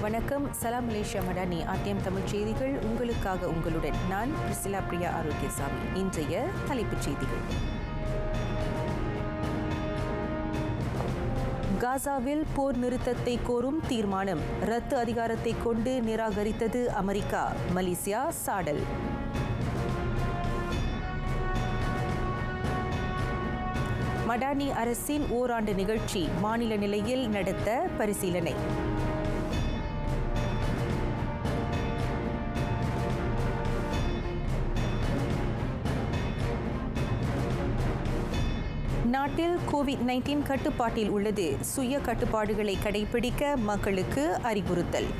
வணக்கம். சலாம் Malaysia Madani RTM Tamil செய்திகள் உங்களுக்காக உங்களுடன் நான் பிரிசிலா பிரியா ஆரோக்கியசாமி. இன்றைய தலைப்புச் செய்திகள். காசாவில் போர் நிறுத்தத்தை கோரும் தீர்மானம் ரத்து அதிகாரத்தை கொண்டு நிராகரித்தது அமெரிக்கா. மலேசியா சாடல். மடானி அரசின் ஓராண்டு நிகழ்ச்சி மாநில நிலையில் நடத்த பரிசீலனை. நாட்டில் கோவிட்-19 கட்டுப்பாட்டில் உள்ளது. சுய கட்டுப்பாடுகளை கடைபிடிக்க மக்களுக்கு அறிவுறுத்தல்.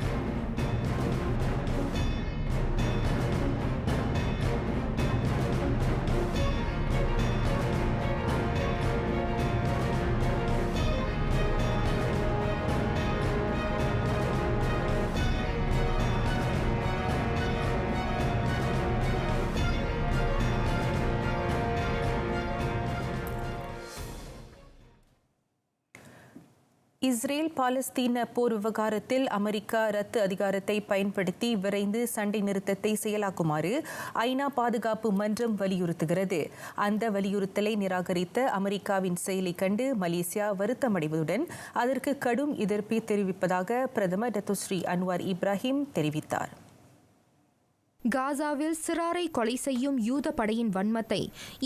இஸ்ரேல் பாலஸ்தீன போர் விவகாரத்தில் அமெரிக்கா ரத்து அதிகாரத்தை பயன்படுத்தி விரைந்து சண்டை நிறுத்தத்தை செயலாக்குமாறு ஐநா பாதுகாப்பு மன்றம் வலியுறுத்துகிறது. அந்த வலியுறுத்தலை நிராகரித்த அமெரிக்காவின் செயலை கண்டு மலேசியா வருத்தமடைவதுடன் அதற்கு கடும் எதிர்ப்பை தெரிவிப்பதாக பிரதமர் டத்தோஸ்ரீ அன்வார் இப்ராஹிம் தெரிவித்தார். காசாவில் சிறாரை கொலை செய்யும் யூத படையின் வன்மத்தை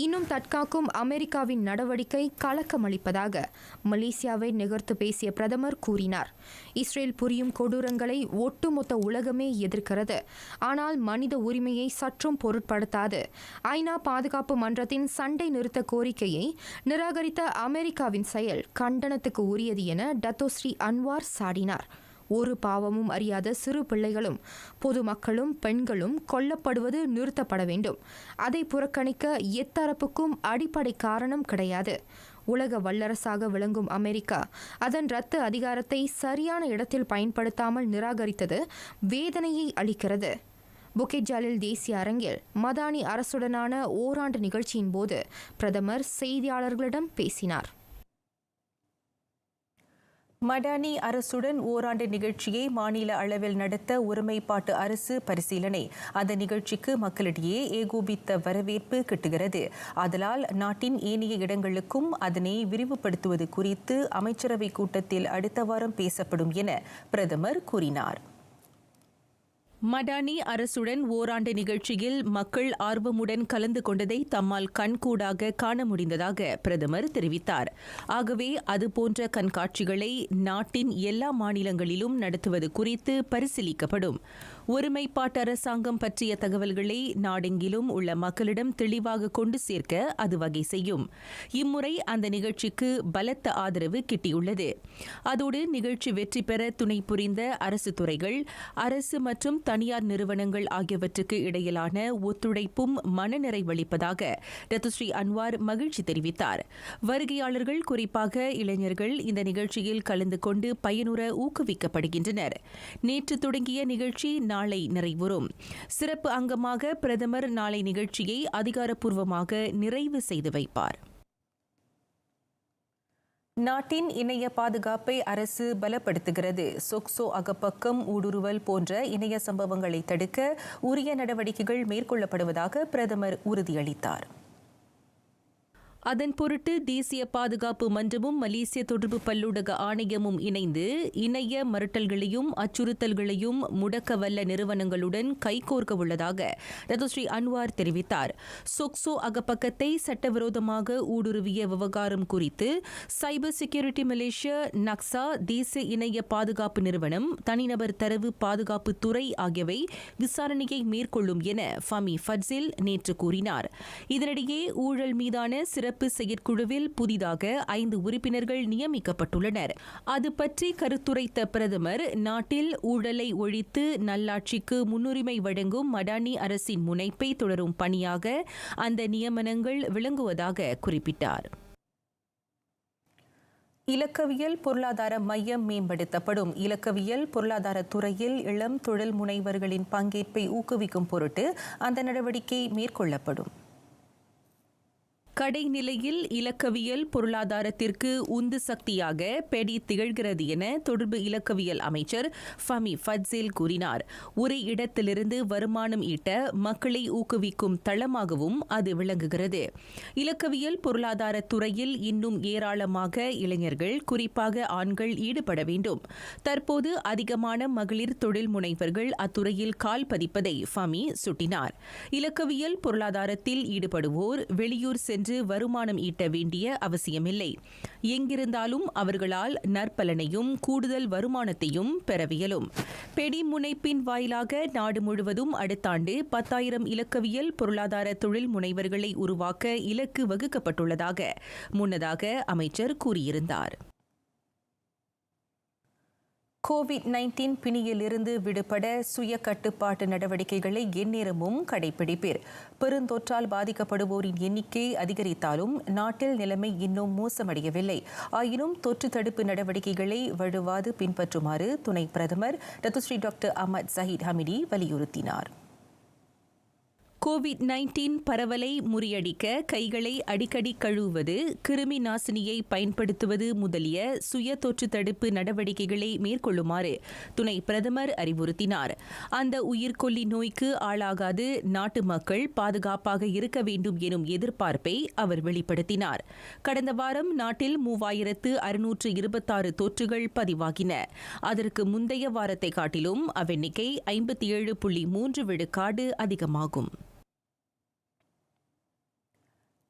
இன்னும் தற்காக்கும் அமெரிக்காவின் நடவடிக்கை கலக்கமளிப்பதாக மலேசியாவை நிகர்த்து பேசிய பிரதமர் கூறினார். இஸ்ரேல் புரியும் கொடூரங்களை ஒட்டுமொத்த உலகமே எதிர்க்கிறது. ஆனால் மனித உரிமையை சற்றும் பொருட்படுத்தாது ஐநா பாதுகாப்பு மன்றத்தின் சண்டை நிறுத்த கோரிக்கையை நிராகரித்த அமெரிக்காவின் செயல் கண்டனத்துக்கு உரியது என டத்தோஸ்ரீ அன்வார் சாடினார். ஒரு பாவமும் அறியாத சிறு பிள்ளைகளும் பொதுமக்களும் பெண்களும் கொல்லப்படுவது நிறுத்தப்பட வேண்டும். அதை புறக்கணிக்க எத்தரப்புக்கும் அடிப்படை காரணம் கிடையாது. உலக வல்லரசாக விளங்கும் அமெரிக்கா அதன் ரத்து அதிகாரத்தை சரியான இடத்தில் பயன்படுத்தாமல் நிராகரித்தது வேதனையை அளிக்கிறது. புக்கெட் ஜாலில் தேசிய அரங்கில் மடானி அரசுடனான ஓராண்டு நிகழ்ச்சியின் போது பிரதமர் செய்தியாளர்களிடம் பேசினார். மடானி அரசுடன் ஓராண்டு நிகழ்ச்சியை மாநில அளவில் நடத்த ஒருமைப்பாட்டு அரசு பரிசீலனை. அந்த நிகழ்ச்சிக்கு மக்களிடையே ஏகோபித்த வரவேற்பு கிட்டுகிறது. ஆதலால் நாட்டின் ஏனைய இடங்களுக்கும் அதனை விரிவுபடுத்துவது குறித்து அமைச்சரவை கூட்டத்தில் அடுத்த வாரம் பேசப்படும் என பிரதமர் கூறினார். மடானி அரசுடன் ஓராண்டு நிகழ்ச்சியில் மக்கள் ஆர்வமுடன் கலந்து கொண்டதை தம்மால் கண்கூடாக காண முடிந்ததாக பிரதமர் தெரிவித்தார். ஆகவே அதுபோன்ற கண்காட்சிகளை நாட்டின் எல்லா மாநிலங்களிலும் நடத்துவது குறித்து பரிசீலிக்கப்படும். ஒருமைப்பாட்டு அரசாங்கம் பற்றிய தகவல்களை நாடெங்கிலும் உள்ள மக்களிடம் தெளிவாக கொண்டு சேர்க்க அது வகை செய்யும். இம்முறை அந்த நிகழ்ச்சிக்கு பலத்த ஆதரவு கிட்டியுள்ளது. அதோடு நிகழ்ச்சி வெற்றி பெற துணை புரிந்த அரசு துறைகள், அரசு மற்றும் தனியார் நிறுவனங்கள் ஆகியவற்றுக்கு இடையிலான ஒத்துழைப்பும் மனநிறைவளிப்பதாக டத்தோஸ்ரீ அன்வார் மகிழ்ச்சி தெரிவித்தார். வருகையாளர்கள், குறிப்பாக இளைஞர்கள், இந்த நிகழ்ச்சியில் கலந்து கொண்டு பயனுற ஊக்குவிக்கப்படுகின்றனர். நேற்று தொடங்கிய நிகழ்ச்சி நாளை நிறைவுறும். சிறப்பு அங்கமாக பிரதமர் நாளை நிகழ்ச்சியை அதிகாரப்பூர்வமாக நிறைவு செய்து வைப்பார். நாட்டின் இணைய பாதுகாப்பை அரசு பலப்படுத்துகிறது. சொக்சோ அகப்பக்கம், ஊடுருவல் போன்ற இணைய சம்பவங்களை தடுக்க உரிய நடவடிக்கைகள் மேற்கொள்ளப்படுவதாக பிரதமர் உறுதியளித்தார். அதன் பொருட்டு தேசிய பாதுகாப்பு மன்றமும் மலேசிய தொடர்பு பல்லூடக ஆணையமும் இணைந்து இணைய மிரட்டல்களையும் அச்சுறுத்தல்களையும் முடக்க வல்ல நிறுவனங்களுடன் கைகோர்க்க உள்ளதாக டத்தோஸ்ரீ அன்வார் தெரிவித்தார். சொக்சோ அகப்பக்கத்தை சட்டவிரோதமாக ஊடுருவிய விவகாரம் குறித்து சைபர் செக்யூரிட்டி மலேசியா, நக்சா, தேசிய இணைய பாதுகாப்பு நிறுவனம், தனிநபர் தரவு பாதுகாப்பு துறை ஆகியவை விசாரணையை மேற்கொள்ளும் என ஃபமி ஃபட்சில் நேற்று கூறினார். இதனிடையே ஊழல் மீதான சிறப்பு செயற்குழுவில் புதிதாக 5 உறுப்பினர்கள் நியமிக்கப்பட்டுள்ளனர். அது பற்றி கருத்துரைத்த பிரதமர், நாட்டில் ஊழலை ஒழித்து நல்லாட்சிக்கு முன்னுரிமை வழங்கும் மடானி அரசின் முனைப்பை தொடரும் பணியாக அந்த நியமனங்கள் விளங்குவதாக குறிப்பிட்டார். இலக்கவியல் பொருளாதார மையம் மேம்படுத்தப்படும். இலக்கவியல் பொருளாதார துறையில் இளம் தொழில் முனைவர்களின் பங்கேற்பை ஊக்குவிக்கும் பொருட்டு அந்த நடவடிக்கை மேற்கொள்ளப்படும். கடைநிலையில் இலக்கவியல் பொருளாதாரத்திற்கு உந்து சக்தியாக பெடி திகழ்கிறது என தொடர்பு இலக்கவியல் அமைச்சர் ஃபமி ஃபட்சேல் கூறினார். ஒரே இடத்திலிருந்து வருமானம் ஈட்ட மக்களை ஊக்குவிக்கும் தளமாகவும் அது விளங்குகிறது. இலக்கவியல் பொருளாதார துறையில் இன்னும் ஏராளமாக இளைஞர்கள், குறிப்பாக ஆண்கள் ஈடுபட வேண்டும். தற்போது அதிகமான மகளிர் தொழில் முனைவர்கள் அத்துறையில் கால் பதிப்பதை ஃபமி சுட்டினார். இலக்கவியல் பொருளாதாரத்தில் ஈடுபடுவோர் வெளியூர் சென்று வருமானம் ஈட்ட வேண்டிய அவசியமில்லை. எங்கிருந்தாலும் அவர்களால் நற்பலனையும் கூடுதல் வருமானத்தையும் பெறவியலும். பெடி முனைப்பின் வாயிலாக நாடு முழுவதும் அடுத்த ஆண்டு 10,000 இலக்கவியல் பொருளாதார தொழில் முனைவர்களை உருவாக்க இலக்கு வகுக்கப்பட்டுள்ளதாக முன்னதாக அமைச்சர் கூறியிருந்தார். கோவிட்-19 பிணியிலிருந்து விடுபட சுய கட்டுப்பாட்டு நடவடிக்கைகளை எந்நேரமும் கடைபிடிப்பீர். பெருந்தொற்றால் பாதிக்கப்படுவோரின் எண்ணிக்கை அதிகரித்தாலும் நாட்டில் நிலைமை இன்னும் மோசமடையவில்லை. ஆயினும் தொற்று தடுப்பு நடவடிக்கைகளை வழுவாது பின்பற்றுமாறு துணை பிரதமர் Datuk Seri doctor Ahmad Zahid Hamidi வலியுறுத்தினார். கோவிட்-19 பரவலை முறியடிக்க கைகளை அடிக்கடி கழுவுவது, கிருமி நாசினியை பயன்படுத்துவது முதலிய சுய தொற்று தடுப்பு நடவடிக்கைகளை மேற்கொள்ளுமாறு துணை பிரதமர் அறிவுறுத்தினார். அந்த உயிர்கொல்லி நோய்க்கு ஆளாகாது நாட்டு மக்கள் பாதுகாப்பாக இருக்க வேண்டும் எனும் எதிர்பார்ப்பை அவர் வெளிப்படுத்தினார். கடந்த வாரம் நாட்டில் 3,626 தொற்றுகள் பதிவாகின. அதற்கு முந்தைய வாரத்தை காட்டிலும் அவ்வெண்ணிக்கை 57.3% அதிகமாகும்.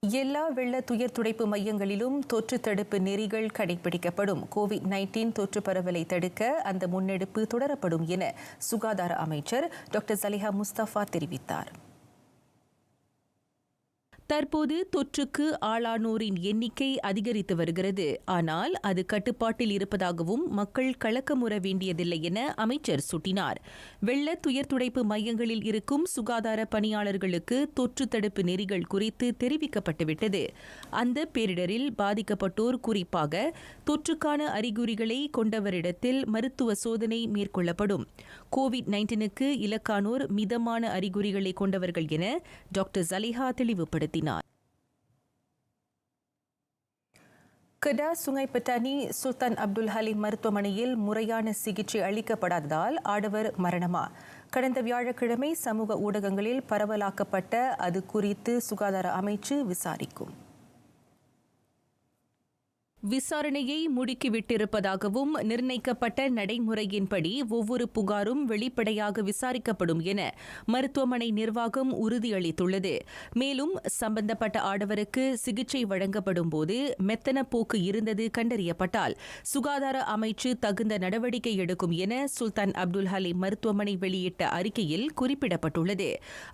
எல்லா வெள்ள துயர் துடைப்பு மையங்களிலும் தொற்று தடுப்பு நெறிகள் கடைபிடிக்கப்படும். கோவிட்-19 தொற்று பரவலை தடுக்க அந்த முன்னெடுப்பு தொடரப்படும் என சுகாதார அமைச்சர் டாக்டர் ஜலிஹா முஸ்தபா தெரிவித்தார். தற்போது தொற்றுக்கு ஆளானோரின் எண்ணிக்கை அதிகரித்து வருகிறது. ஆனால் அது கட்டுப்பாட்டில் இருப்பதாகவும் மக்கள் கலக்கமுற வேண்டியதில்லை என அமைச்சர் சுட்டினார். வெள்ள துயர் துடைப்பு மையங்களில் இருக்கும் சுகாதார பணியாளர்களுக்கு தொற்று தடுப்பு நெறிகள் குறித்து தெரிவிக்கப்பட்டுவிட்டது. அந்த பேரிடரில் பாதிக்கப்பட்டோர், குறிப்பாக தொற்றுக்கான அறிகுறிகளை கொண்டவரிடத்தில் மருத்துவ சோதனை மேற்கொள்ளப்படும். கோவிட்-19க்கு இலக்கானோர் மிதமான அறிகுறிகளை கொண்டவர்கள் என டாக்டர் ஜலிஹா தெளிவுபடுத்தினார். கெடா சுங்கை பட்டாணி சுல்தான் அப்துல் ஹலீம் மருத்துவமனையில் முறையான சிகிச்சை அளிக்கப்படாததால் ஆடவர் மரணமா? கடந்த வியாழக்கிழமை சமூக ஊடகங்களில் பரவலாக்கப்பட்ட அது குறித்து சுகாதார அமைச்சு விசாரிக்கும். விசாரணையை முடுக்கிவிட்டிருப்பதாகவும் நிர்ணயிக்கப்பட்ட நடைமுறையின்படி ஒவ்வொரு புகாரும் வெளிப்படையாக விசாரிக்கப்படும் என மருத்துவமனை நிர்வாகம் உறுதியளித்துள்ளது. மேலும் சம்பந்தப்பட்ட ஆடவருக்கு சிகிச்சை வழங்கப்படும் போது மெத்தன போக்கு இருந்தது கண்டறியப்பட்டால் சுகாதார அமைச்சு தகுந்த நடவடிக்கை எடுக்கும் என சுல்தான் அப்துல் ஹலீம் மருத்துவமனை வெளியிட்ட அறிக்கையில் குறிப்பிடப்பட்டுள்ளது.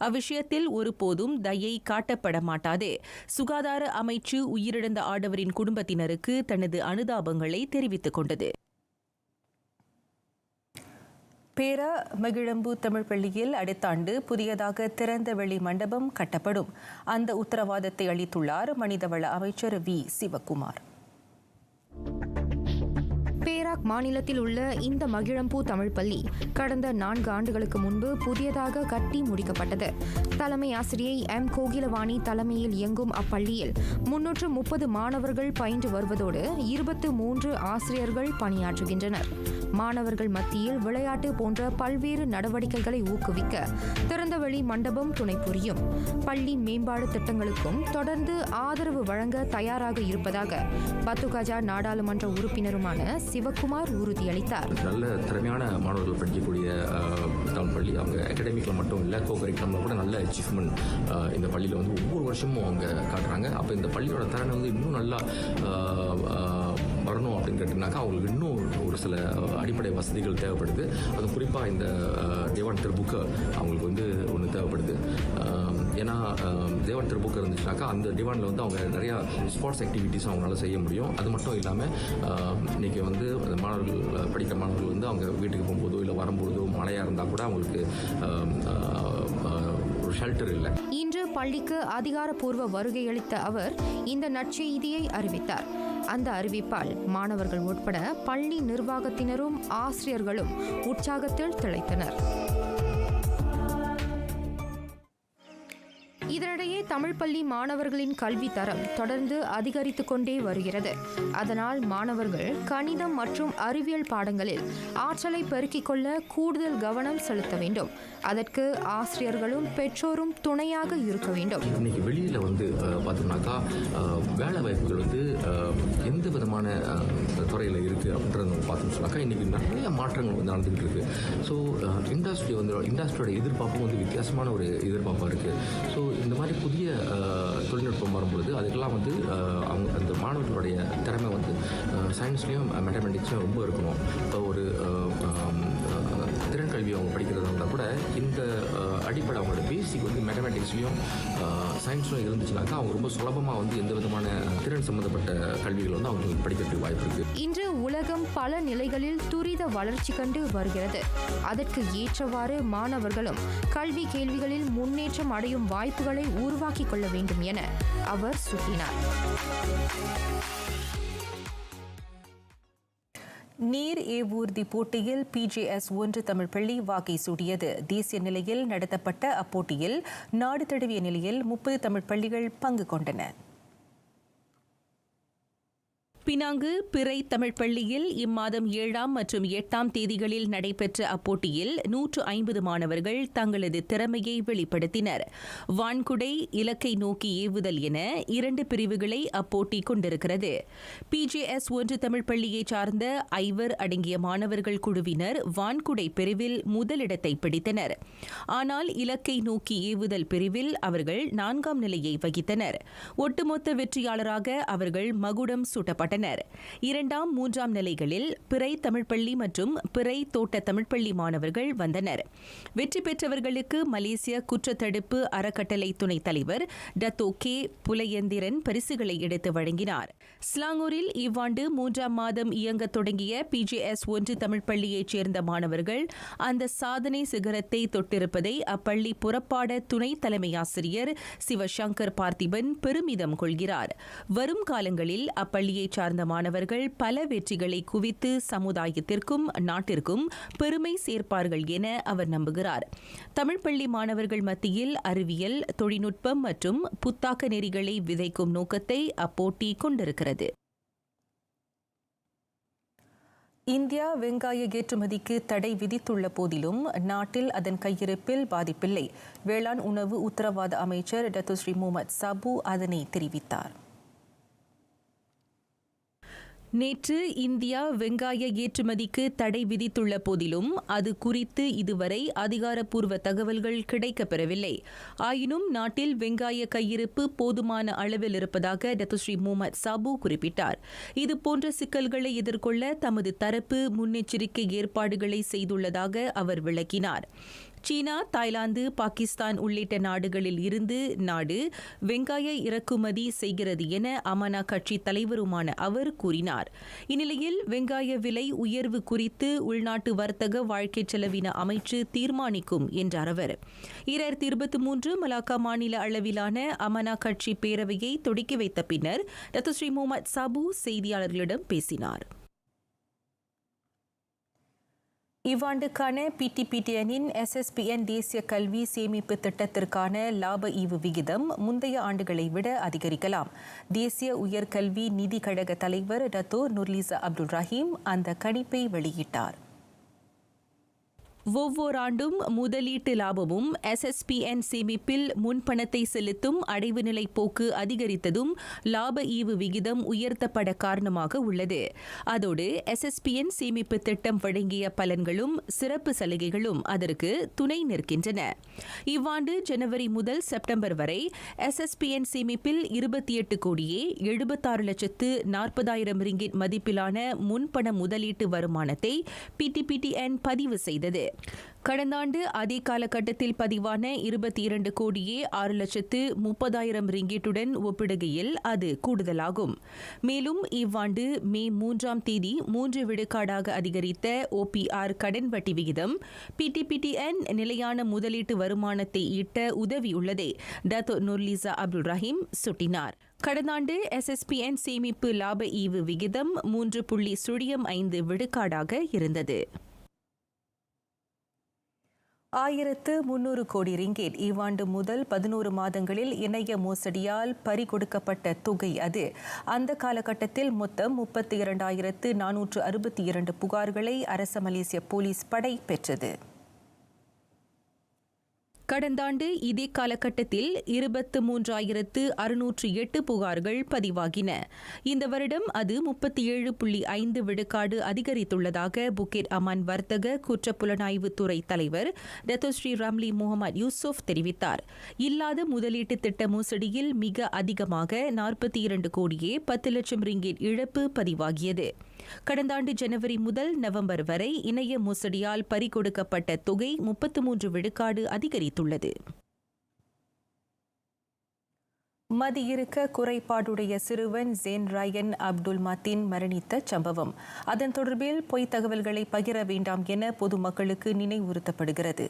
அவ்விஷயத்தில் ஒருபோதும் தயை காட்டப்பட மாட்டாது. சுகாதார அமைச்சு உயிரிழந்த ஆடவரின் குடும்பத்தினருக்கு தனது அனுதாபங்களை தெரிவித்துக் கொண்டது. பேரா மகிழம்பு தமிழ் பள்ளியில் அடுத்த ஆண்டு புதியதாக திறந்த வெளி மண்டபம் கட்டப்படும். அந்த உத்தரவாதத்தை அளித்துள்ளார் மனிதவள அமைச்சர் வி சிவகுமார். பேராக் மாநிலத்தில் உள்ள இந்த மகிழம்பூ தமிழ் பள்ளி கடந்த 4 ஆண்டுகளுக்கு முன்பு புதியதாக கட்டி முடிக்கப்பட்டது. தலைமை ஆசிரியை எம் கோகிலவாணி தலைமையில் இயங்கும் அப்பள்ளியில் 330 மாணவர்கள் பயின்று வருவதோடு 23 ஆசிரியர்கள் பணியாற்றுகின்றனர். மாணவர்கள் மத்தியில் விளையாட்டு போன்ற பல்வேறு நடவடிக்கைகளை ஊக்குவிக்க திறந்தவெளி மண்டபம் துணை புரியும். பள்ளி மேம்பாடு திட்டங்களுக்கும் தொடர்ந்து ஆதரவு வழங்க தயாராக இருப்பதாக பத்துகஜா நாடாளுமன்ற உறுப்பினருமான சிவகுமார் உறுதியளித்தார். நல்ல திறமையான மாணவர்கள் படிக்கக்கூடிய தமிழ் பள்ளி. அவங்க அகாடமிக்கில் மட்டும் இல்லை, கோகரிக்குலமில் கூட நல்ல அச்சீவ்மெண்ட் இந்த பள்ளியில் வந்து ஒவ்வொரு வருஷமும் அவங்க காட்டுறாங்க. அப்போ இந்த பள்ளியோட திறனை வந்து இன்னும் நல்லா வரணும் அப்படின்னு கேட்டிங்கனாக்கா அவங்களுக்கு இன்னும் ஒரு சில அடிப்படை வசதிகள் தேவைப்படுது. அது குறிப்பாக இந்த தேவான் திருப்புக்கு அவங்களுக்கு வந்து ஒன்று தேவைப்படுது. ஏன்னா தேவான் திருப்புக்கு இருந்துச்சுனாக்கா அந்த டிவானில் வந்து அவங்க நிறையா ஸ்போர்ட்ஸ் ஆக்டிவிட்டீஸும் அவங்களால செய்ய முடியும். அது மட்டும் இல்லாமல் இன்றைக்கி வந்து மாணவர்கள் படிக்கிற மாணவர்கள் வந்து அவங்க வீட்டுக்கு போகும்போதோ இல்லை வரும்போதோ மழையாக இருந்தால் கூட அவங்களுக்கு ஒரு ஷெல்டர் இல்லை. இன்று பள்ளிக்கு அதிகாரப்பூர்வ வருகையளித்த அவர் இந்த நற்செய்தியை அறிவித்தார். அந்த அறிவிப்பால் மாணவர்கள் உட்பட பள்ளி நிர்வாகத்தினரும் ஆசிரியர்களும் உற்சாகத்தில் திளைத்தனர். இதனிடையே தமிழ் பள்ளி மாணவர்களின் கல்வி தரம் தொடர்ந்து அதிகரித்து கொண்டே வருகிறது. அதனால் மாணவர்கள் கணிதம் மற்றும் அறிவியல் பாடங்களில் ஆற்றலை பெருக்கிக் கொள்ள கூடுதல் கவனம் செலுத்த வேண்டும். அதற்கு ஆசிரியர்களும் பெற்றோரும் துணையாக இருக்க வேண்டும். இன்னைக்கு வெளியில பார்த்தோம்னாக்கா வேலை வாய்ப்புகள் எந்த விதமான துறையில் இருக்கு அப்படின்றத நம்ம பார்த்தோம்னு சொன்னாக்கா இன்னைக்கு நிறைய மாற்றங்கள் நடந்துகிட்டு இருக்கு. ஸோ இண்டஸ்ட்ரியோட எதிர்பார்ப்பும் வித்தியாசமான ஒரு எதிர்பார்ப்பாக இருக்கு. ஸோ இந்த மாதிரி புதிய தொழில்நுட்பம் வரும்பொழுது அதுக்கெல்லாம் அவங்க அந்த மாணவர்களுடைய திறமை சயின்ஸ்லையும் மேத்தமெட்டிக்ஸ்லையும் ரொம்ப இருக்கணும். இப்போ ஒரு திறன் கல்வி அவங்க படிக்கிறதா இருந்தால் கூட இந்த அடிப்படை அவங்களோட பேசிக் மேத்தமெட்டிக்ஸ்லையும் சயின்ஸ்லையும் இருந்துச்சுனாக்கா அவங்க ரொம்ப சுலபமாக எந்த விதமான திறன் சம்பந்தப்பட்ட கல்விகள் அவங்களுக்கு படிக்கிறதுக்கு வாய்ப்பு இருக்கு. இன்று உலகம் பல நிலைகளில் துரித வளர்ச்சி கண்டு வருகிறது. அதற்கு ஏற்றவாறு மாணவர்களும் கல்வி கேள்விகளில் முன்னேற்றம் அடையும் வாய்ப்புகளை உருவாக்கிக் கொள்ள வேண்டும் என அவர் சுட்டினார். நீர் ஏவூர்தி போட்டியில் PJS1 தமிழ் பள்ளி வாகை சூடியது. தேசிய நிலையில் நடத்தப்பட்ட அப்போட்டியில் நாடு தழுவிய நிலையில் 30 தமிழ் பள்ளிகள் பங்கு கொண்டன. பினாங்கு பிறை தமிழ் பள்ளியில் இம்மாதம் 7ஆம் மற்றும் 8ஆம் தேதிகளில் நடைபெற்ற அப்போட்டியில் 150 மாணவர்கள் தங்களது திறமையை வெளிப்படுத்தினர். வான்குடை, இலக்கை நோக்கி ஏவுதல் என 2 பிரிவுகளை அப்போட்டி கொண்டிருக்கிறது. PJS1 தமிழ் பள்ளியைச் சார்ந்த 5 அடங்கிய மாணவர்கள் குழுவினர் வான்குடை பிரிவில் முதலிடத்தை பிடித்தனர். ஆனால் இலக்கை நோக்கி ஏவுதல் பிரிவில் அவர்கள் 4ஆம் நிலையை வகித்தனர். ஒட்டுமொத்த வெற்றியாளராக அவர்கள் மகுடம் சூட்டப்பட்டனர். 2ஆம், 3ஆம் நிலைகளில் பிறை தமிழ்ப்பள்ளி மற்றும் பிறை தோட்ட தமிழ்ப்பள்ளி மாணவர்கள் வந்தனர். வெற்றி பெற்றவர்களுக்கு மலேசிய குற்றத்தடுப்பு அறக்கட்டளை துணைத் தலைவர் டத்தோ கே புலையந்திரன் பரிசுகளை எடுத்து வழங்கினார். ஸ்லாங்கூரில் இவ்வாண்டு 3ஆம் மாதம் இயங்கத் தொடங்கிய PJS1 தமிழ் பள்ளியைச் சேர்ந்த மாணவர்கள் அந்த சாதனை சிகரத்தை தொட்டிருப்பதை அப்பள்ளி புறப்பாட துணை தலைமை ஆசிரியர் சிவசங்கர் பார்த்திபன் பெருமிதம் கொள்கிறார். வரும் காலங்களில் அப்பள்ளியைச் சார்ந்த மாணவர்கள் பல வெற்றிகளை குவித்து சமுதாயத்திற்கும் நாட்டிற்கும் பெருமை சேர்ப்பார்கள் என அவர் நம்புகிறார். தமிழ் பள்ளி மாணவர்கள் மத்தியில் அறிவியல், தொழில்நுட்பம் மற்றும் புத்தாக்க நெறிகளை விதைக்கும் நோக்கத்தை அப்போட்டி கொண்டிருக்கிறது. இந்தியா வெங்காய ஏற்றுமதிக்கு தடை விதித்துள்ள போதிலும் நாட்டில் அதன் கையிருப்பில் பாதிப்பில்லை. வேளாண் உணவு உத்தரவாத அமைச்சர் டத்துஸ்ரீ முகமது சாபு அதனை தெரிவித்தார். நேற்று இந்தியா வெங்காய ஏற்றுமதிக்கு தடை விதித்துள்ள போதிலும் அது குறித்து இதுவரை அதிகாரப்பூர்வ தகவல்கள் கிடைக்கப்பெறவில்லை. ஆயினும் நாட்டில் வெங்காய கையிருப்பு போதுமான அளவில் இருப்பதாக டத்துஸ்ரீ முகமது சாபு குறிப்பிட்டார். இதுபோன்ற சிக்கல்களை எதிர்கொள்ள தமது தரப்பு முன்னெச்சரிக்கை ஏற்பாடுகளை செய்துள்ளதாக அவர் விளக்கினார். சீனா, தாய்லாந்து, பாகிஸ்தான் உள்ளிட்ட நாடுகளில் இருந்து நாடு வெங்காய இறக்குமதி செய்கிறது என அமனா கட்சி தலைவருமான அவர் கூறினார். இந்நிலையில் வெங்காய விலை உயர்வு குறித்து உள்நாட்டு வர்த்தக வாழ்க்கை செலவின அமைச்சு தீர்மானிக்கும் என்றார் அவர். 2023 மலாக்கா மாநில அளவிலான அமனா கட்சி பேரவையை தொடக்கி வைத்த பின்னர் டத்துஸ்ரீ முகமது சாபு செய்தியாளர்களிடம் பேசினார். இவ்வாண்டுக்கான PTPTN-இன் SSPN தேசிய கல்வி சேமிப்பு திட்டத்திற்கான லாப ஈவு விகிதம் முந்தைய ஆண்டுகளை விட அதிகரிக்கலாம். தேசிய உயர்கல்வி நிதி கழக தலைவர் டத்தோ நுர்லிசா அப்துல் ரஹீம் அந்த கணிப்பை வெளியிட்டார். ஒவ்வொராண்டும் முதலீட்டு லாபமும் SSPN சேமிப்பில் முன்பணத்தை செலுத்தும் அடைவு நிலை போக்கு அதிகரித்ததும் லாப ஈவு விகிதம் உயர்த்தப்பட காரணமாக உள்ளது. அதோடு SSPN சேமிப்பு திட்டம் வழங்கிய பலன்களும் சிறப்பு சலுகைகளும் அதற்கு துணை நிற்கின்றன. இவ்வாண்டு ஜனவரி முதல் செப்டம்பர் வரை SSPN சேமிப்பில் 28 கோடியே 76,40,000 ரிங்கிட் மதிப்பிலான முன்பண முதலீட்டு வருமானத்தை PTPTN பதிவு செய்தது. கடந்த ஆண்டு அதே காலகட்டத்தில் பதிவான 22 கோடியே 6,30,000 ரிங்கிட்டுடன் ஒப்பிடுகையில் அது கூடுதலாகும். மேலும் இவ்வாண்டு மே 3ஆம் தேதி 3 விழுக்காடாக அதிகரித்த OPR கடன் வட்டி விகிதம் PTPTN நிலையான முதலீட்டு வருமானத்தை ஈட்ட உதவியுள்ளதை டத்தோ நுர்லிசா அப்துல் ரஹீம் சுட்டினார். கடந்த ஆண்டு SSPN சேமிப்பு லாப ஈவு விகிதம் 3.05 விழுக்காடாக இருந்தது. $1,300 கோடி இவ்வாண்டு முதல் 11 மாதங்களில் இணைய மோசடியால் பறிகொடுக்கப்பட்ட தொகை அது. அந்த காலகட்டத்தில் மொத்தம் 32,462 புகார்களை அரச மலேசிய போலீஸ் படை பெற்றது. கடந்த ஆண்டு இதே காலகட்டத்தில் 23,608 புகார்கள் பதிவாகின. இந்த வருடம் அது 37.5 விழுக்காடு அதிகரித்துள்ளதாக புக்கெட் அமான் வர்த்தக குற்றப்புலனாய்வு துறை தலைவர் டத்தோஸ்ரீ ரம்லி முகமது யூசுப் தெரிவித்தார். இல்லாத முதலீட்டு திட்ட மோசடியில் மிக அதிகமாக 42 கோடியே 10 லட்சம் ரிங்கிட் இழப்பு பதிவாகியது. கடந்த ஆண்டு ஜனவரி முதல் நவம்பர் வரை இணைய மோசடியால் பறிகொடுக்கப்பட்ட தொகை 33 விழுக்காடு அதிகரித்துள்ளது. மதியிருக்க குறைபாடுடைய சிறுவன் ஜேன் ராயன் அப்துல் மத்தீன் மரணித்த சம்பவம். அதன் தொடர்பில் பொய்த் தகவல்களை பகிர வேண்டாம் என பொதுமக்களுக்கு நினைவுறுத்தப்படுகிறது.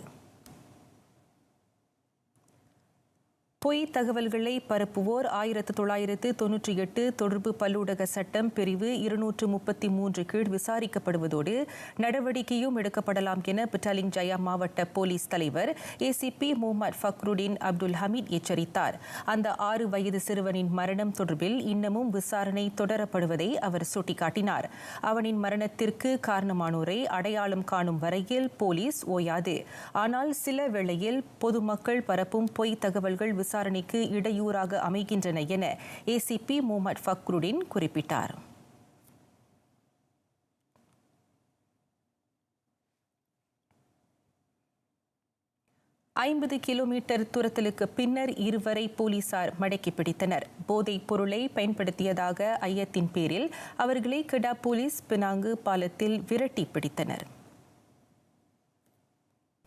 பொய் தகவல்களை பரப்புவோர் 1998 தொடர்பு பல்லூடக சட்டம் பிரிவு 233 கீழ் விசாரிக்கப்படுவதோடு நடவடிக்கையும் எடுக்கப்படலாம் என பிட்டாலிங் ஜயா மாவட்ட போலீஸ் தலைவர் ஏசிபி முகமது ஃபக்ருடீன் அப்துல் ஹமீத் எச்சரித்தார். அந்த 6 வயது சிறுவனின் மரணம் தொடர்பில் இன்னமும் விசாரணை தொடரப்படுவதை அவர் சுட்டிக்காட்டினார். அவனின் மரணத்திற்கு காரணமானோரை அடையாளம் காணும் வரையில் போலீஸ் ஓயாது. ஆனால் சில வேளையில் பொதுமக்கள் பரப்பும் பொய் தகவல்கள் விசாரணைக்கு இடையூறாக அமைகின்றன என ஏசிபி முகமது ஃபக்ருடீன் குறிப்பிட்டார். 50 கிலோமீட்டர் தூரத்திற்கு பின்னர் இருவரை போலீசார் மடக்கி பிடித்தனர். போதைப் பொருளை பயன்படுத்தியதாக ஐயத்தின் பேரில் அவர்களை கெடா போலீஸ் பினாங்கு பாலத்தில் விரட்டி பிடித்தனர்.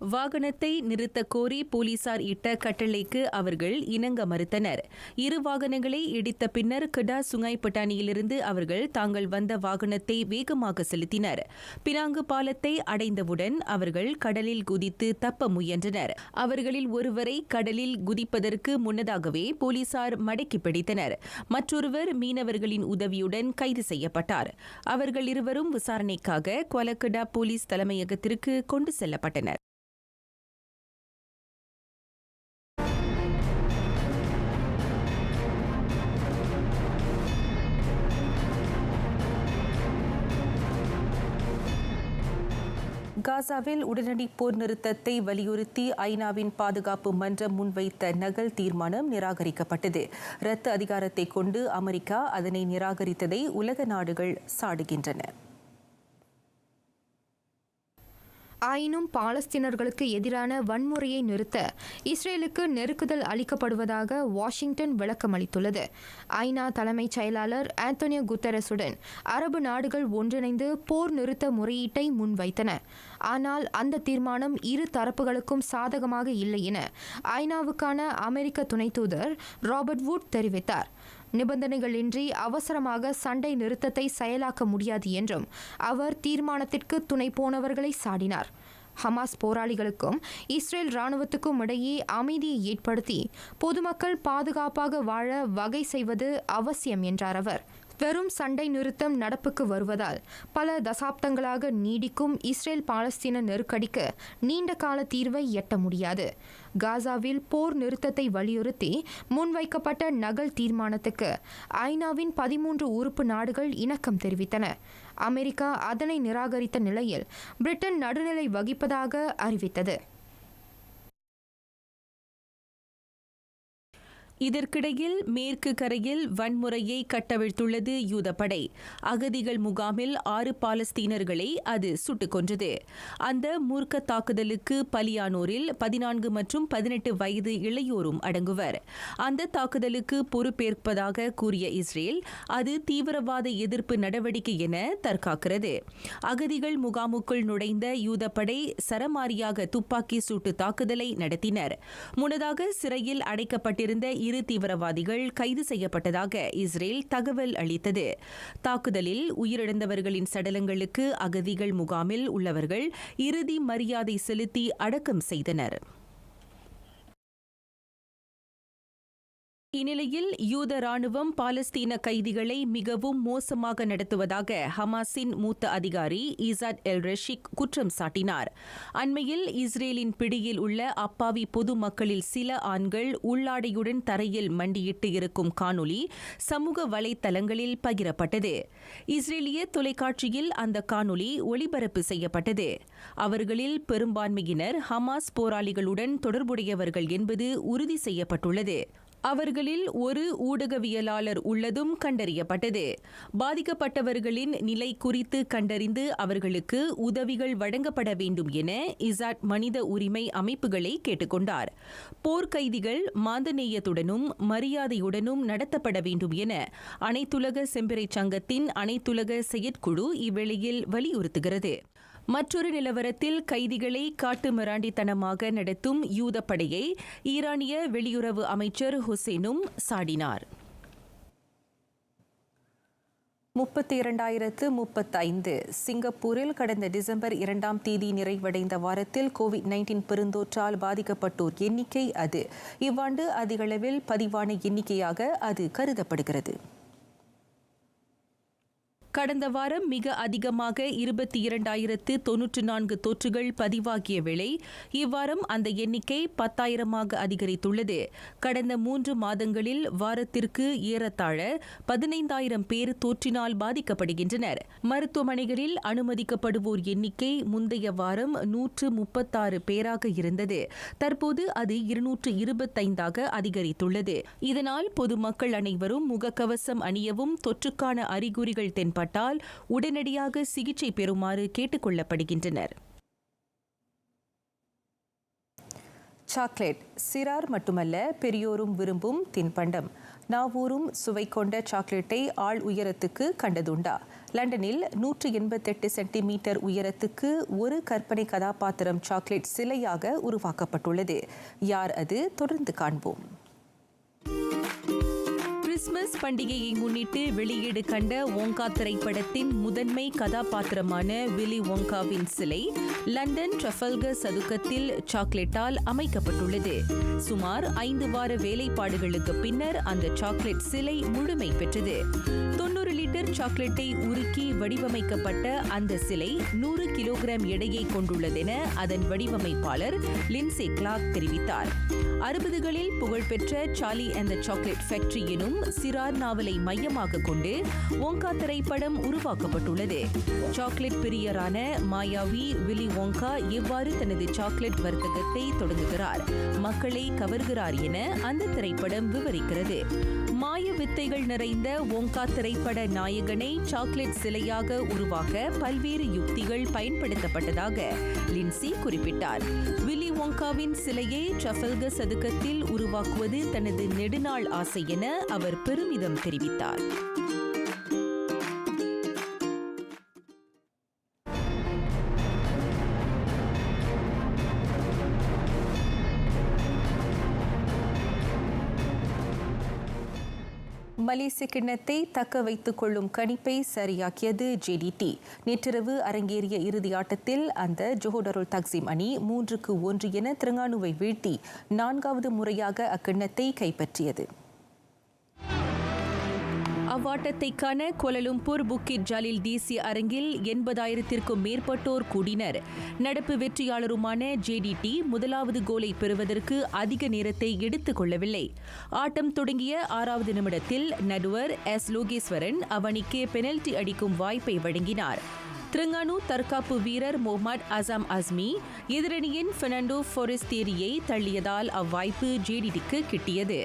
வாகனத்தை நிறுத்த கோரி போலீசார் இட்ட கட்டளைக்கு அவர்கள் இணங்க மறுத்தனர். 2 வாகனங்களை இடித்த பின்னர் கெடா சுங்காய் பட்டாணியிலிருந்து அவர்கள் தாங்கள் வந்த வாகனத்தை வேகமாக செலுத்தினர். பினாங்கு பாலத்தை அடைந்தவுடன் அவர்கள் கடலில் குதித்து தப்ப முயன்றனர். அவர்களில் ஒருவரை கடலில் குதிப்பதற்கு முன்னதாகவே போலீசார் மடக்கி பிடித்தனர். மற்றொருவர் மீனவர்களின் உதவியுடன் கைது செய்யப்பட்டார். அவர்கள் இருவரும் விசாரணைக்காக குவலக்கெடா போலீஸ் தலைமையகத்திற்கு கொண்டு செல்லப்பட்டனர். காசாவில் உடனடி போர் நிறுத்தத்தை வலியுறுத்தி ஐநாவின் பாதுகாப்பு மன்றம் முன்வைத்த நகல் தீர்மானம் நிராகரிக்கப்பட்டது. இரத்த அதிகாரத்தை கொண்டு அமெரிக்கா அதனை நிராகரித்ததை உலக நாடுகள் சாடுகின்றன. ஆயினும் பாலஸ்தீனர்களுக்கு எதிரான வன்முறையை நிறுத்த இஸ்ரேலுக்கு நெருக்குதல் அளிக்கப்படுவதாக வாஷிங்டன் விளக்கமளித்துள்ளது. ஐநா தலைமைச் செயலாளர் ஆந்தோனியோ குட்டரஸுடன் அரபு நாடுகள் ஒன்றிணைந்து போர் நிறுத்த முறையீட்டை முன்வைத்தன. ஆனால் அந்த தீர்மானம் இரு தரப்புகளுக்கும் சாதகமாக இல்லை என ஐநாவுக்கான அமெரிக்க துணை தூதர் ராபர்ட் வுட் தெரிவித்தார். நிபந்தனைகளின்றி அவசரமாக சண்டை நிறுத்தத்தை செயலாக்க முடியாது என்றும் அவர் தீர்மானத்திற்கு துணை போனவர்களை சாடினார். ஹமாஸ் போராளிகளுக்கும் இஸ்ரேல் ராணுவத்துக்கும் இடையே அமைதியை ஏற்படுத்தி பொதுமக்கள் பாதுகாப்பாக வாழ வகை செய்வது அவசியம் என்றார் அவர். வெறும் சண்டை நிறுத்தம் நடப்புக்கு வருவதால் பல தசாப்தங்களாக நீடிக்கும் இஸ்ரேல் பாலஸ்தீன நெருக்கடிக்கு நீண்ட கால தீர்வை எட்ட முடியாது. காசாவில் போர் நிறுத்தத்தை வலியுறுத்தி முன்வைக்கப்பட்ட நகல் தீர்மானத்துக்கு ஐநாவின் 13 உறுப்பு நாடுகள் இணக்கம் தெரிவித்தன. அமெரிக்கா அதனை நிராகரித்த நிலையில் பிரிட்டன் நடுநிலை வகிப்பதாக அறிவித்தது. இதற்கிடையில் மேற்கு கரையில் வன்முறையை கட்டவிழ்த்துள்ளது யூதப்படை. அகதிகள் முகாமில் 6 பாலஸ்தீனர்களை அது சுட்டுக் கொன்றது. அந்த மூர்க்க தாக்குதலுக்கு பலியானோரில் 14 மற்றும் 18 வயது இளையோரும் அடங்குவர். அந்த தாக்குதலுக்கு பொறுப்பேற்பதாக கூறிய இஸ்ரேல் அது தீவிரவாத எதிர்ப்பு நடவடிக்கை என தற்காக்கிறது. அகதிகள் முகாமுக்குள் நுழைந்த யூதப்படை சரமாரியாக துப்பாக்கி சூட்டு தாக்குதலை நடத்தினர். முன்னதாக சிறையில் அடைக்கப்பட்டிருந்த 2 தீவிரவாதிகள் கைது செய்யப்பட்டதாக இஸ்ரேல் தகவல் அளித்தது. தாக்குதலில் உயிரிழந்தவர்களின் சடலங்களுக்கு அகதிகள் முகாமில் உள்ளவர்கள் இறுதி மரியாதை செலுத்தி அடக்கம் செய்தனர். இந்நிலையில் யூத ராணுவம் பாலஸ்தீன கைதிகளை மிகவும் மோசமாக நடத்துவதாக ஹமாஸின் மூத்த அதிகாரி இசாட் எல் ரெஷிக் குற்றம் சாட்டினார். அண்மையில் இஸ்ரேலின் பிடியில் உள்ள அப்பாவி பொதுமக்களில் சில ஆண்கள் உள்ளாடையுடன் தரையில் மண்டியிட்டு இருக்கும் காணொலி சமூக வலைத்தளங்களில் பகிரப்பட்டது. இஸ்ரேலிய தொலைக்காட்சியில் அந்த காணொலி ஒளிபரப்பு செய்யப்பட்டது. அவர்களில் பெரும்பான்மையினர் ஹமாஸ் போராளிகளுடன் தொடர்புடையவர்கள் என்பது உறுதி செய்யப்பட்டுள்ளது. அவர்களில் ஒரு ஊடகவியலாளர் உள்ளதும் கண்டறியப்பட்டது. பாதிக்கப்பட்டவர்களின் நிலை குறித்து கண்டறிந்து அவர்களுக்கு உதவிகள் வழங்கப்பட வேண்டும் என இசாட் மனித உரிமை அமைப்புகளை கேட்டுக்கொண்டார். போர்க்கைதிகள் மாந்தநேயத்துடனும் மரியாதையுடனும் நடத்தப்பட வேண்டும் என அனைத்துலக செம்பிறை சங்கத்தின் அனைத்துலக செயற்குழு இவ்வேளையில் வலியுறுத்துகிறது. மற்றொரு நிலவரத்தில் கைதிகளை காட்டுமிராண்டித்தனமாக நடத்தும் யூதப்படையை ஈரானிய வெளியுறவு அமைச்சர் ஹுசேனும் சாடினார். 32,035 சிங்கப்பூரில் கடந்த டிசம்பர் 2ஆம் தேதி நிறைவடைந்த வாரத்தில் கோவிட்-19 பெருந்தொற்றால் பாதிக்கப்பட்டோர் எண்ணிக்கை அது. இவ்வாண்டு அதிகளவில் பதிவான எண்ணிக்கையாக அது கருதப்படுகிறது. கடந்த வாரம் மிக அதிகமாக 22,094 தொற்றுகள் பதிவாகிய வேளை இவ்வாரம் அந்த எண்ணிக்கை 10,000 அதிகரித்துள்ளது. கடந்த 3 மாதங்களில் வாரத்திற்கு ஏறத்தாழ 15,000 பேர் தொற்றினால் பாதிக்கப்படுகின்றனர். மருத்துவமனைகளில் அனுமதிக்கப்படுவோர் எண்ணிக்கை முந்தைய வாரம் 136 பேராக இருந்தது. தற்போது அது 225 அதிகரித்துள்ளது. இதனால் பொதுமக்கள் அனைவரும் முகக்கவசம் அணியவும் தொற்றுக்கான அறிகுறிகள் தென்பட்டால் உடனடியாக சிகிச்சை பெறுமாறு கேட்டுக் கொள்ளப்படுகின்றனர். சாக்லேட் சிறார் மட்டுமல்ல, பெரியோரும் விரும்பும் தின்பண்டம். நாவூரும் சுவை கொண்ட சாக்லேட்டை ஆள் உயரத்துக்கு கண்டதுண்டா? லண்டனில் 188 சென்டிமீட்டர் உயரத்துக்கு ஒரு கற்பனை கதாபாத்திரம் சாக்லேட் சிலையாக உருவாக்கப்பட்டுள்ளது. யார் அது? தொடர்ந்து காண்போம். கிறிஸ்துமஸ் பண்டிகையை முன்னிட்டு வெளியீடு கண்ட ஒங்கா திரைப்படத்தின் முதன்மை கதாபாத்திரமான வில்லி ஒங்காவின் சிலை லண்டன் ட்ரஃபல்கர் சதுக்கத்தில் சாக்லேட்டால் அமைக்கப்பட்டுள்ளது. சுமார் 5 வார வேலைப்பாடுகளுக்கு பின்னர் அந்த சாக்லேட் சிலை முழுமை பெற்றது. 90 லிட்டர் சாக்லேட்டை உருக்கி வடிவமைக்கப்பட்ட அந்த சிலை 100 கிலோகிராம் எடையை கொண்டுள்ளதென அதன் வடிவமைப்பாளர் லின்சே கிளார்க் தெரிவித்தார். 60களில் புகழ்பெற்ற Charlie and the chocolate factory எனும் சிறார் நாவலை மையமாக கொண்டு ஒங்கா திரைப்படம் உருவாக்கப்பட்டுள்ளது. சாக்லேட் பிரியரான மாயாவி வில்லி ஒங்கா எவ்வாறு தனது சாக்லேட் வர்த்தகத்தை தொடங்குகிறார், மக்களை கவர்கிறார் என அந்த திரைப்படம் விவரிக்கிறது. மாய வித்தைகள் நிறைந்த ஒங்கா திரைப்பட நாயகனை சாக்லேட் சிலையாக உருவாக்க பல்வேறு யுக்திகள் பயன்படுத்தப்பட்டதாக லின்சி குறிப்பிட்டார். வில்லி ஒங்காவின் சிலையை ட்ரஃபல்கர் சதுக்கத்தில் உருவாக்குவது தனது நெடுநாள் ஆசை என அவர் பெருமிதம் தெரிவித்தார். மலேசிய கிண்ணத்தை தக்க வைத்துக் கொள்ளும் கணிப்பை சரியாக்கியது JDT. நேற்றிரவு அரங்கேறிய இறுதி ஆட்டத்தில் அந்த ஜோஹர் டாருல் தக்சீம் அணி 3-1 என திரங்கானுவை வீழ்த்தி 4வது முறையாக அக்கிண்ணத்தை கைப்பற்றியது. அவ்வாட்டத்தை காண கோலலும்பூர் புக்கிட் ஜாலில் தேசிய அரங்கில் 80,000க்கும் மேற்பட்டோர் கூடினர். நடப்பு வெற்றியாளருமான JDT முதலாவது கோலை பெறுவதற்கு அதிக நேரத்தை எடுத்துக் கொள்ளவில்லை. ஆட்டம் தொடங்கிய 6வது நிமிடத்தில் நடுவர் S. லோகேஸ்வரன் அவனிக்கு பெனல்டி அடிக்கும் வாய்ப்பை வழங்கினார். திரங்கானு தற்காப்பு வீரர் முகமது அசாம் அஸ்மி எதிரணியின் பெர்னாண்டோ ஃபோரெஸ்டேரியை தள்ளியதால் அவ்வாய்ப்பு JDTக்கு கிட்டியது.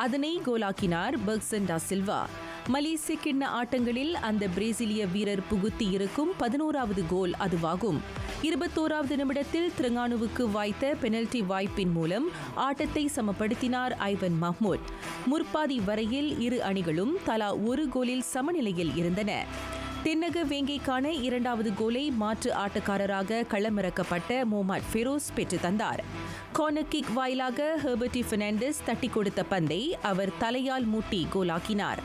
அதனை கோலாக்கினார் பெர்க்சன் டா சில்வா. மலேசிய கிண்ண ஆட்டங்களில் அந்த பிரேசிலிய வீரர் புகுத்தி இருக்கும் 11வது கோல் அதுவாகும். 21வது நிமிடத்தில் திரங்கானுவுக்கு வாய்த்த பெனல்டி வாய்ப்பின் மூலம் ஆட்டத்தை சமப்படுத்தினார் ஐவன் மஹ்மூத். முற்பாதி வரையில் இரு அணிகளும் தலா ஒரு கோலில் சமநிலையில் இருந்தன. தென்னக வேங்கைக்கான 2வது கோலை மாற்று ஆட்டக்காரராக களமிறக்கப்பட்ட முகமது ஃபெரோஸ் பெற்று தந்தார். கார்னர் கிக் வாயிலாக ஹெர்பர்டி பெர்னாண்டஸ் தட்டி கொடுத்த பந்தை அவர் தலையால் மூட்டி கோலாக்கினார்.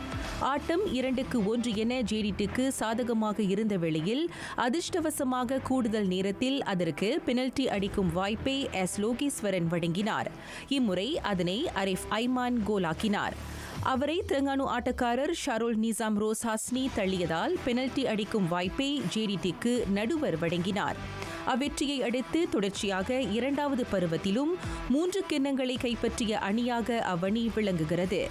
ஆட்டம் 2-1 என ஜேடிடிக்கு சாதகமாக இருந்த வேளையில் அதிர்ஷ்டவசமாக கூடுதல் நேரத்தில் அதற்கு பெனல்டி அடிக்கும் வாய்ப்பை எஸ் லோகேஸ்வரன் வழங்கினார். இம்முறை அதனை அரிஃப் ஐமான் கோலாக்கினார். அவரை திரங்கானு ஆட்டக்காரர் ஷரோல் நிசாம் ரோஸ் ஹாஸ்னி தள்ளியதால் பெனல்டி அடிக்கும் வாய்ப்பை ஜேடிடிக்கு நடுவர் வழங்கினார். அவ்வெற்றியை அடுத்து தொடர்ச்சியாக 2வது பருவத்திலும் 3 கிண்ணங்களை கைப்பற்றிய அணியாக அவ்வணி விளங்குகிறது.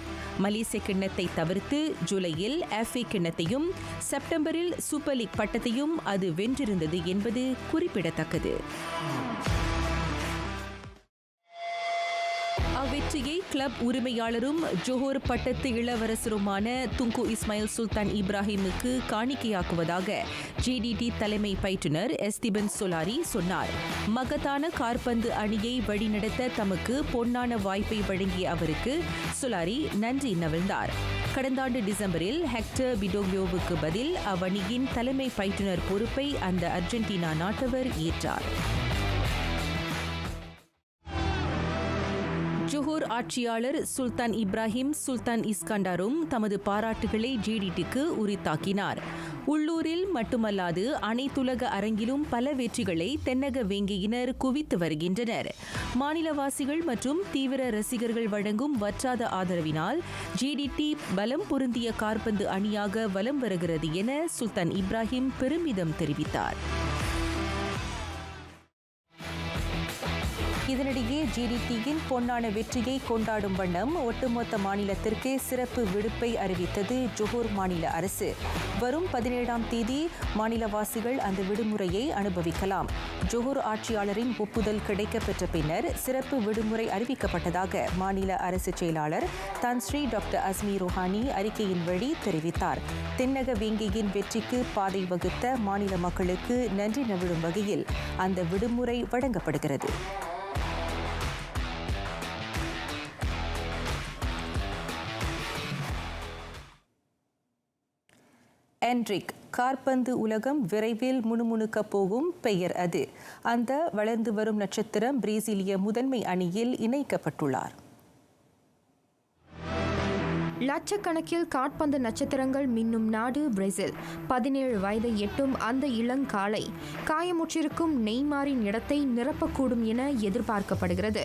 மலேசிய கிண்ணத்தை தவிர்த்து ஜூலையில் FA கிண்ணத்தையும் செப்டம்பரில் சூப்பர் லீக் பட்டத்தையும் அது வென்றிருந்தது என்பது குறிப்பிடத்தக்கது. அவ்வெற்றியை கிளப் உரிமையாளரும் ஜோஹர் பட்டத்து இளவரசருமான துங்கு இஸ்மாயில் சுல்தான் இப்ராஹிமுக்கு காணிக்கையாக்குவதாக ஜேடிடி தலைமை பயிற்றுனர் எஸ்திபன் சொலாரி சொன்னார். மகத்தான காற்பந்து அணியை வழிநடத்த தமக்கு பொன்னான வாய்ப்பை வழங்கிய அவருக்கு சொலாரி நன்றி நவிழ்ந்தார். கடந்த ஆண்டு டிசம்பரில் ஹெக்டர் பிடோக்யோவுக்கு பதில் அவ்வணியின் தலைமை பயிற்றுனர் பொறுப்பை அந்த அர்ஜென்டினா நாட்டவர் ஏற்றார். ஜோஹர் ஆட்சியாளர் சுல்தான் இப்ராஹிம் சுல்தான் இஸ்கண்டாரும் தமது பாராட்டுகளை ஜேடிடிக்கு உரித்தாக்கினார். உள்ளூரில் மட்டுமல்லாது அனைத்துலக அரங்கிலும் பல வெற்றிகளை தென்னக வேங்கையினர் குவித்து வருகின்றனர். மாநிலவாசிகள் மற்றும் தீவிர ரசிகர்கள் வழங்கும் வற்றாத ஆதரவினால் ஜேடிடி பலம் பொருந்திய காற்பந்து அணியாக வலம் வருகிறது என சுல்தான் இப்ராஹிம் பெருமிதம் தெரிவித்தார். இதனிடையே ஜேடிடியின் பொன்னான வெற்றியை கொண்டாடும் வண்ணம் ஒட்டுமொத்த மாநிலத்திற்கு சிறப்பு விடுப்பை அறிவித்தது ஜோஹர் மாநில அரசு. வரும் 17ஆம் தேதி மாநிலவாசிகள் அந்த விடுமுறையை அனுபவிக்கலாம். ஜோஹர் ஆட்சியாளரின் ஒப்புதல் கிடைக்கப்பெற்ற பின்னர் சிறப்பு விடுமுறை அறிவிக்கப்பட்டதாக மாநில அரசு செயலாளர் தன்ஸ்ரீ டாக்டர் அஸ்மி ரோஹானி அறிக்கையின் வழி தெரிவித்தார். தென்னக வேங்கையின் வெற்றிக்கு பாதை வகுத்த மாநில மக்களுக்கு நன்றி நவிழும் வகையில் அந்த விடுமுறை வழங்கப்படுகிறது. என்ரிக் காற்பந்து உலகம் விரைவில் முணுமுணுக்கப் போகும் பெயர் அது. அந்த வளர்ந்து வரும் நட்சத்திரம் பிரேசிலிய முதன்மை அணியில் இணைக்கப்பட்டுள்ளார். லட்சக்கணக்கில் காற்பந்து நட்சத்திரங்கள் மின்னும் நாடு பிரேசில். 17 வயதை எட்டும் அந்த இளங்காலை காயமுற்றிருக்கும் நெய்மாரின் இடத்தை நிரப்பக்கூடும் என எதிர்பார்க்கப்படுகிறது.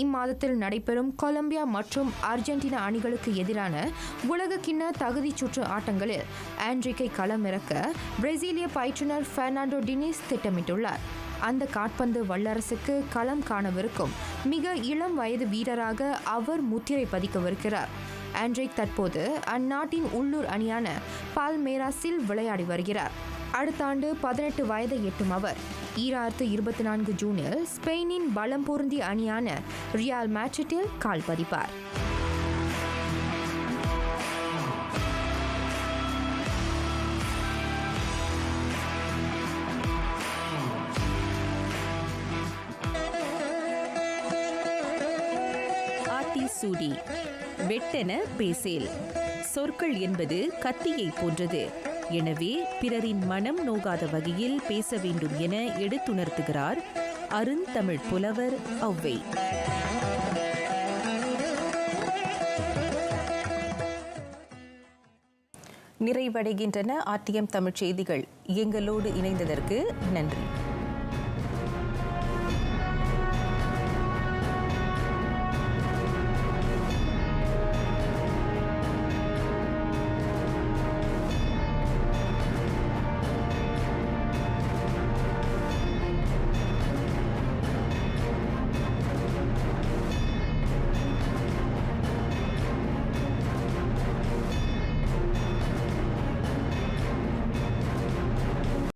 இம்மாதத்தில் நடைபெறும் கொலம்பியா மற்றும் அர்ஜென்டினா அணிகளுக்கு எதிரான உலகக்கிண்ண தகுதிச் சுற்று ஆட்டங்களில் ஆண்ட்ரிக்கை களமிறக்க பிரேசிலிய பயிற்றுனர் பெர்னாண்டோ டினிஸ் திட்டமிட்டுள்ளார். அந்த காற்பந்து வல்லரசுக்கு களம் காணவிருக்கும் மிக இளம் வயது வீரராக அவர் முத்திரை பதிக்கவிருக்கிறார். ஆண்ட்ரிக் தற்போது அந்நாட்டின் உள்ளூர் அணியான பால்மேராஸில் விளையாடி வருகிறார். அடுத்த ஆண்டு 18 வயதை எட்டும் அவர் 2024 ஜூனில் ஸ்பெயினின் பலம் பொருந்திய அணியான ரியால் மேட்ரிட்டில் கால் பதிப்பார். சூடி வெட்டென பேசேல். சொற்கள் என்பது கத்தியை போன்றது. எனவே பிறரின் மனம் நோகாத வகையில் பேச வேண்டும் என எடுத்துணர்த்துகிறார் அருந்தமிழ் புலவர் ஔவை. நிறைவடைகின்றன RTM தமிழ் செய்திகள். எங்களோடு இணைந்ததற்கு நன்றி.